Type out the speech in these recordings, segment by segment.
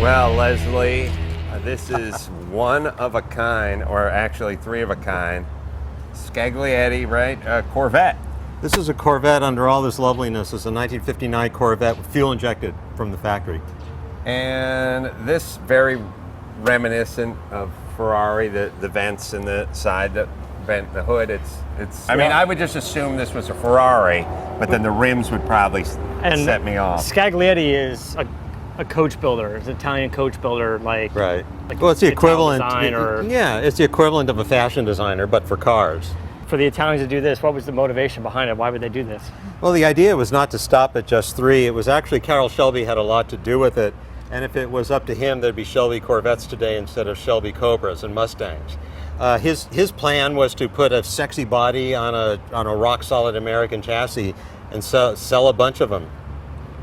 Well, Leslie, this is one of a kind, or actually three of a kind. Scaglietti, right? Corvette. This is a Corvette under all this loveliness. It's a 1959 Corvette with fuel injected from the factory. And this very reminiscent of Ferrari, the vents in the side that vent the hood. I mean, I would just assume this was a Ferrari, but then the rims would probably set me off. Scaglietti is a coach builder. It's an Italian coach builder, like right. Well, it's the equivalent. Yeah, it's the equivalent of a fashion designer, but for cars. For the Italians to do this, what was the motivation behind it? Why would they do this? Well, the idea was not to stop at just three. It was actually Shelby had a lot to do with it. And if it was up to him, there'd be Shelby Corvettes today instead of Shelby Cobras and Mustangs. His plan was to put a sexy body on a rock solid American chassis and sell a bunch of them.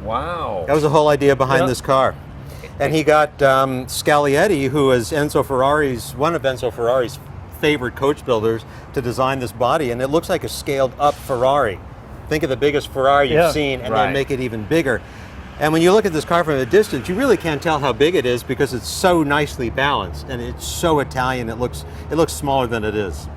Wow. That was the whole idea behind this car. And he got Scaglietti, who is one of Enzo Ferrari's favorite coach builders, to design this body, and it looks like a scaled up Ferrari. Think of the biggest Ferrari you've seen and then make it even bigger. And when you look at this car from a distance, you really can't tell how big it is because it's so nicely balanced and it's so Italian. It looks smaller than it is.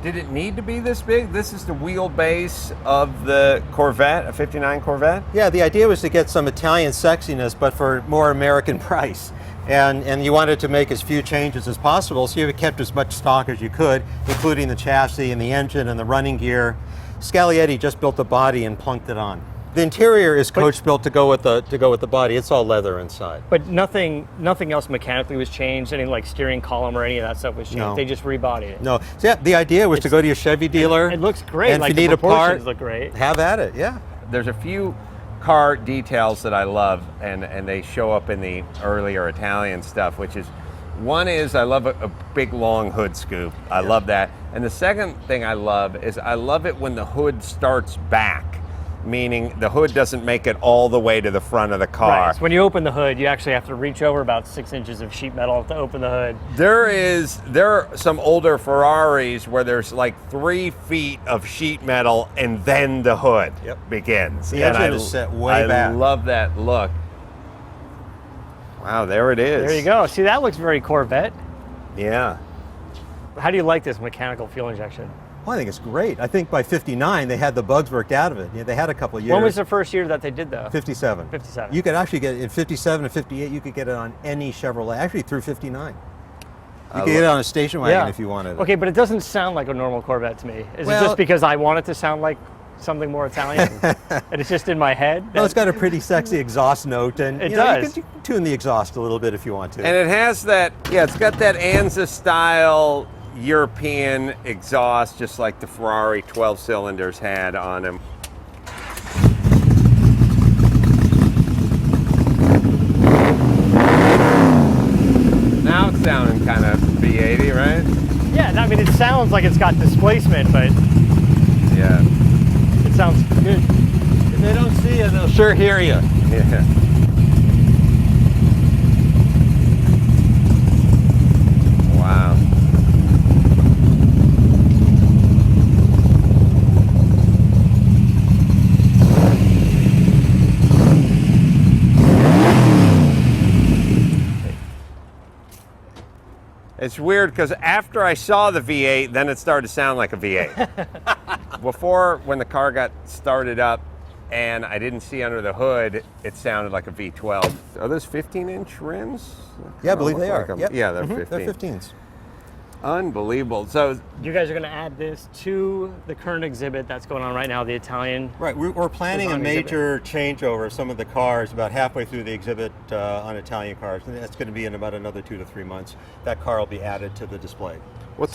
Did it need to be this big? This is the wheelbase of the Corvette, a 59 Corvette? Yeah, the idea was to get some Italian sexiness, but for more American price. And you wanted to make as few changes as possible, so you kept as much stock as you could, including the chassis and the engine and the running gear. Scaglietti just built the body and plunked it on. The interior is coach built to go with the body. It's all leather inside. But nothing else mechanically was changed. Any like steering column or any of that stuff was changed. No. They just rebodied it. No. So yeah, the idea was to go to your Chevy dealer. It looks great. And like if you need the proportions a part, look great. Have at it. Yeah. There's a few car details that I love, and they show up in the earlier Italian stuff, which is, one is I love a big long hood scoop. I love that. And the second thing I love is I love it when the hood starts back, meaning the hood doesn't make it all the way to the front of the car. Right. So when you open the hood, you actually have to reach over about 6 inches of sheet metal to open the hood. There are some older Ferraris where there's like 3 feet of sheet metal and then the hood begins. The engine is set way back. I love that look. Wow, there it is. There you go. See, that looks very Corvette. Yeah. How do you like this mechanical fuel injection? Well, I think it's great. I think by 59, they had the bugs worked out of it. Yeah, they had a couple of years. When was the first year that they did though? 57. 57. You could actually get, in 57 and 58, you could get it on any Chevrolet, actually through 59. You could get it on a station wagon if you wanted it. Okay, but it doesn't sound like a normal Corvette to me. Is it just because I want it to sound like something more Italian? And it's just in my head? Well, it's got a pretty sexy exhaust note, and it does. You can tune the exhaust a little bit if you want to. And it has that, it's got that Anza style European exhaust, just like the Ferrari 12 cylinders had on them. Now it's sounding kind of V80, right? Yeah, I mean, it sounds like it's got displacement, but yeah, it sounds good. If they don't see you, they'll sure hear you. Yeah. Wow. It's weird because after I saw the V8, then it started to sound like a V8. Before, when the car got started up and I didn't see under the hood, it sounded like a V12. Are those 15-inch rims? Yeah, I believe they are. Yeah, they're 15. They're 15s. Unbelievable. So you guys are going to add this to the current exhibit that's going on right now, the Italian. Right, we're planning a major changeover of some of the cars about halfway through the exhibit on Italian cars. And that's going to be in about another 2 to 3 months. That car will be added to the display. Well,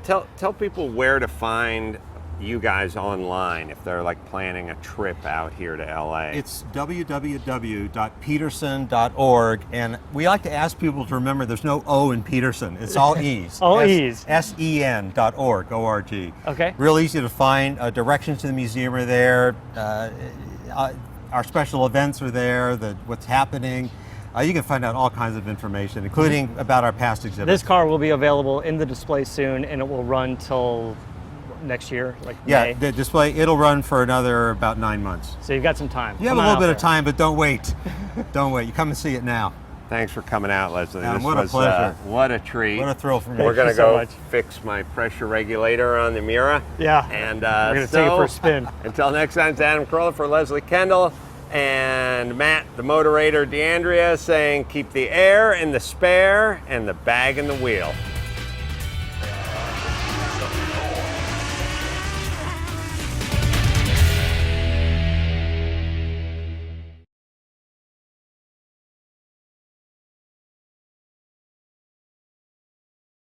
tell people where to find you guys online if they're like planning a trip out here to LA. It's www.petersen.org, and we like to ask people to remember there's no O in Petersen. It's all E's. All E's. sen.org, O-R-G. Okay. Real easy to find. Directions to the museum are there. Our special events are there. What's happening. You can find out all kinds of information, including about our past exhibits. This car will be available in the display soon, and it will run till next year, like May. The display, it'll run for another about 9 months. So you've got some time. You have a little bit of time, but don't wait. Don't wait. You come and see it now. Thanks for coming out, Leslie. Yeah, This what a was pleasure. what a treat. What a thrill for me. We're gonna you so go much. fix my pressure regulator on the Miura. Yeah. And We're gonna take it for a spin. Until next time, it's Adam Carolla for Leslie Kendall and Matt, the Motorator DeAndrea, saying keep the air in the spare and the bag in the wheel.